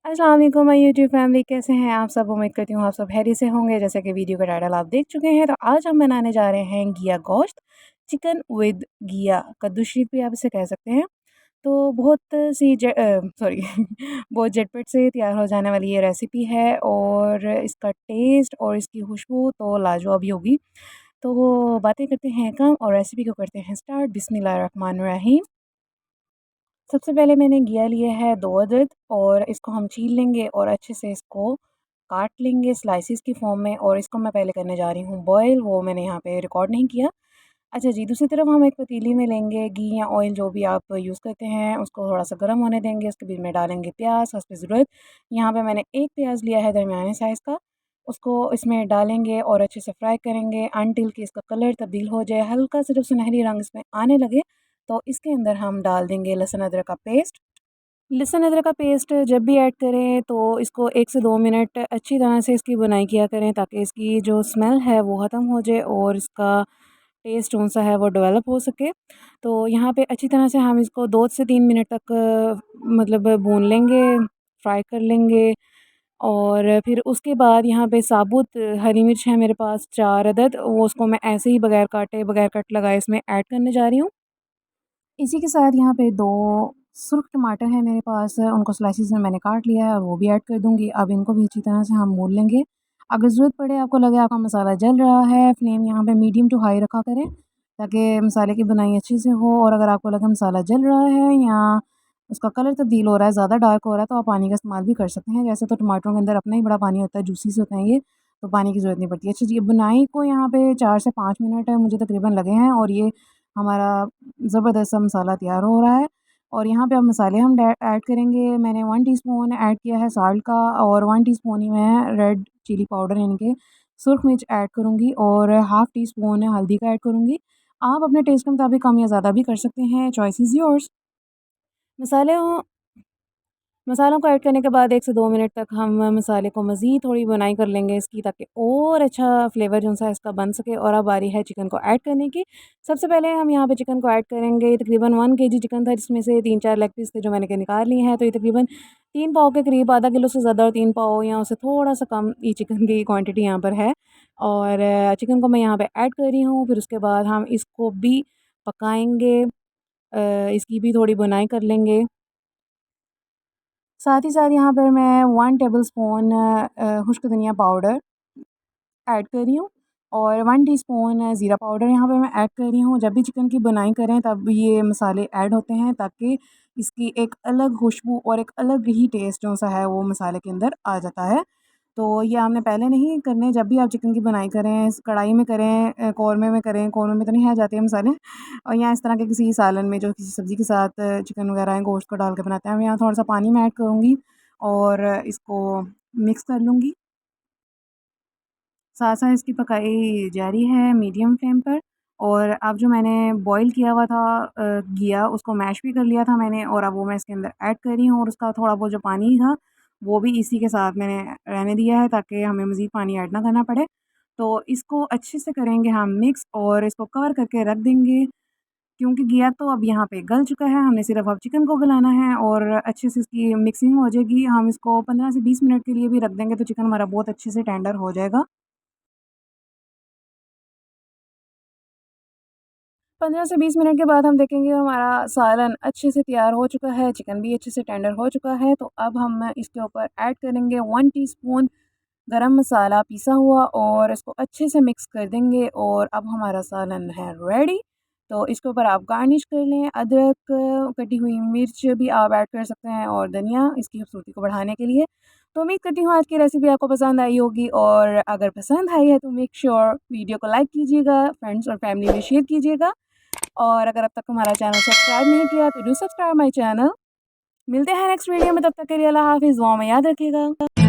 अस्सलाम वालेकुम my YouTube family, कैसे हैं आप सब। उम्मीद करती हूँ आप सब खैरियत से होंगे। जैसे कि वीडियो का टाइटल आप देख चुके हैं, तो आज हम बनाने जा रहे हैं घिया गोश्त, चिकन विद घिया, कद्दू शीत भी आप इसे कह सकते हैं। तो बहुत सी सॉरी बहुत झटपट से तैयार हो जाने वाली ये रेसिपी है और इसका टेस्ट और इसकी खुशबू तो लाजवाब ही होगी। तो वो बातें करते हैं कम और रेसिपी को करते हैं स्टार्ट। बिस्मिल्लाहिर्रहमानिर्रहीम। सबसे पहले मैंने घिया लिया है 2 अदद और इसको हम छील लेंगे और अच्छे से इसको काट लेंगे स्लाइसिस की फ़ॉर्म में। और इसको मैं पहले करने जा रही हूँ बॉयल, वो मैंने यहाँ पे रिकॉर्ड नहीं किया। अच्छा जी, दूसरी तरफ हम एक पतीली में लेंगे घी या ऑयल जो भी आप यूज़ करते हैं, उसको थोड़ा-सा गर्म होने देंगे। उसके बीच में डालेंगे प्याज़ हस्ब ज़रूरत। यहाँ पे मैंने 1 प्याज़ लिया है दरमियाने साइज़ का। उसको इसमें डालेंगे और अच्छे से फ्राई करेंगे अनटिल कि इसका कलर तब्दील हो जाए। हल्का सा जब सुनहरी रंग इसमें आने लगे, तो इसके अंदर हम डाल देंगे लहसुन अदरक का पेस्ट। लहसुन अदरक का पेस्ट जब भी ऐड करें तो इसको 1 से 2 मिनट अच्छी तरह से इसकी बुनाई किया करें, ताकि इसकी जो स्मेल है वो ख़त्म हो जाए और इसका टेस्ट कौन-सा है वो डेवलप हो सके। तो यहाँ पे अच्छी तरह से हम इसको 2 से 3 मिनट तक मतलब भून लेंगे, फ्राई कर लेंगे। और फिर उसके बाद यहाँ पे साबुत हरी मिर्च है मेरे पास 4 अदद, वो उसको मैं ऐसे ही बगैर काटे, बगैर कट लगाए इसमें ऐड करने जा रही हूँ। इसी के साथ यहाँ पे 2 सुर्ख़ टमाटर हैं मेरे पास, उनको स्लाइसेस में मैंने काट लिया है और वो भी ऐड कर दूँगी। अब इनको भी अच्छी तरह से हम भून लेंगे। अगर ज़रूरत पड़े, आपको लगे आपका मसाला जल रहा है, फ्लेम यहाँ पे मीडियम टू हाई रखा करें, ताकि मसाले की बुनाई अच्छे से हो। और अगर आपको लगे मसाला जल रहा है या उसका कलर तब्दील हो रहा है, ज़्यादा डार्क हो रहा है, तो आप पानी का इस्तेमाल भी कर सकते हैं। वैसे तो टमाटरों के अंदर अपना ही बड़ा पानी होता है, जूसी से होते हैं ये, तो पानी की ज़रूरत नहीं पड़ती है। अच्छा जी, बुनाई को यहाँ पे 4 से 5 मिनट मुझे तकरीबन लगे हैं और ये हमारा ज़बरदस्त सा मसाला तैयार हो रहा है। और यहाँ पे अब मसाले हम ऐड करेंगे। मैंने 1 टीस्पून ऐड किया है साल्ट का और 1 टीस्पून ही मैं रेड चिली पाउडर यानी कि सुर्ख मिर्च ऐड करूँगी और हाफ़ टी स्पून हल्दी का ऐड करूँगी। आप अपने टेस्ट के मुताबिक कम या ज़्यादा भी कर सकते हैं, चॉइस इज़ योर्स। मसाले मसालों को ऐड करने के बाद 1 से 2 मिनट तक हम मसाले को मज़ीद थोड़ी बुनाई कर लेंगे इसकी, ताकि और अच्छा फ्लेवर जो-सा इसका बन सके। और अब बारी है चिकन को ऐड करने की। सबसे पहले हम यहाँ पे चिकन को ऐड करेंगे। तकरीबन 1 केजी चिकन था, जिसमें से 3-4 लेग पीस थे जो मैंने के निकाल लिए हैं। तो ये तकरीबन 3 पाव के करीब, आधा किलो से ज़्यादा और 3 पाव या उससे थोड़ा-सा कम ये चिकन की क्वांटिटी यहाँ पर है। और चिकन को मैं यहाँ पे ऐड कर रही हूँ। फिर उसके बाद हम इसको भी पकाएँगे, इसकी भी थोड़ी बुनाई कर लेंगे। साथ ही साथ यहाँ पर मैं 1 टेबलस्पून खुश्क धनिया पाउडर ऐड कर रही हूँ और 1 टीस्पून ज़ीरा पाउडर यहाँ पे मैं ऐड कर रही हूँ। जब भी चिकन की बुनाई करें तब ये मसाले ऐड होते हैं, ताकि इसकी एक अलग खुशबू और एक अलग ही टेस्ट जो-सा है वो मसाले के अंदर आ जाता है। तो ये आपने पहले नहीं करने, जब भी आप चिकन की बुनाई करें, कढ़ाई में करें, कौरमे में करें, कौरमे में तो नहीं आ जाते हैं मसाले, और या इस तरह के किसी सालन में जो किसी सब्ज़ी के साथ चिकन वगैरह या गोश्त को डाल के बनाते हैं। मैं यहाँ थोड़ा-सा पानी में ऐड करूँगी और इसको मिक्स कर लूँगी। साथ-साथ इसकी पकाई जारी है मीडियम फ्लेम पर। और अब जो मैंने बॉयल किया हुआ था घिया, उसको मैश भी कर लिया था मैंने और अब वो मैं इसके अंदर ऐड कर रही हूँ। और उसका थोड़ा बहुत जो पानी था, वो भी इसी के साथ मैंने रहने दिया है, ताकि हमें मज़ीद पानी ऐड ना करना पड़े। तो इसको अच्छे से करेंगे हम मिक्स और इसको कवर करके रख देंगे, क्योंकि घिया तो अब यहाँ पे गल चुका है, हमने सिर्फ़ अब चिकन को गलाना है और अच्छे से इसकी मिक्सिंग हो जाएगी। हम इसको 15 से 20 मिनट के लिए भी रख देंगे, तो चिकन हमारा बहुत अच्छे से टेंडर हो जाएगा। 15 से 20 मिनट के बाद हम देखेंगे हमारा सालन अच्छे से तैयार हो चुका है, चिकन भी अच्छे से टेंडर हो चुका है। तो अब हम इसके ऊपर ऐड करेंगे 1 टीस्पून गरम मसाला पिसा हुआ और इसको अच्छे से मिक्स कर देंगे और अब हमारा सालन है रेडी। तो इसके ऊपर आप गार्निश कर लें, अदरक, कटी हुई मिर्च भी आप ऐड कर सकते हैं और धनिया इसकी खूबसूरती को बढ़ाने के लिए। तो उम्मीद करती हूँ आज की रेसिपी आपको पसंद आई होगी, और अगर पसंद आई है तो मेक श्योर वीडियो को लाइक कीजिएगा, फ्रेंड्स और फैमिली में शेयर कीजिएगा। और अगर अब तक हमारा चैनल सब्सक्राइब नहीं किया तो डू सब्सक्राइब माय चैनल। मिलते हैं नेक्स्ट वीडियो में, तब तक के लिए अल्लाह हाफ़िज़, दुआ में याद रखिएगा।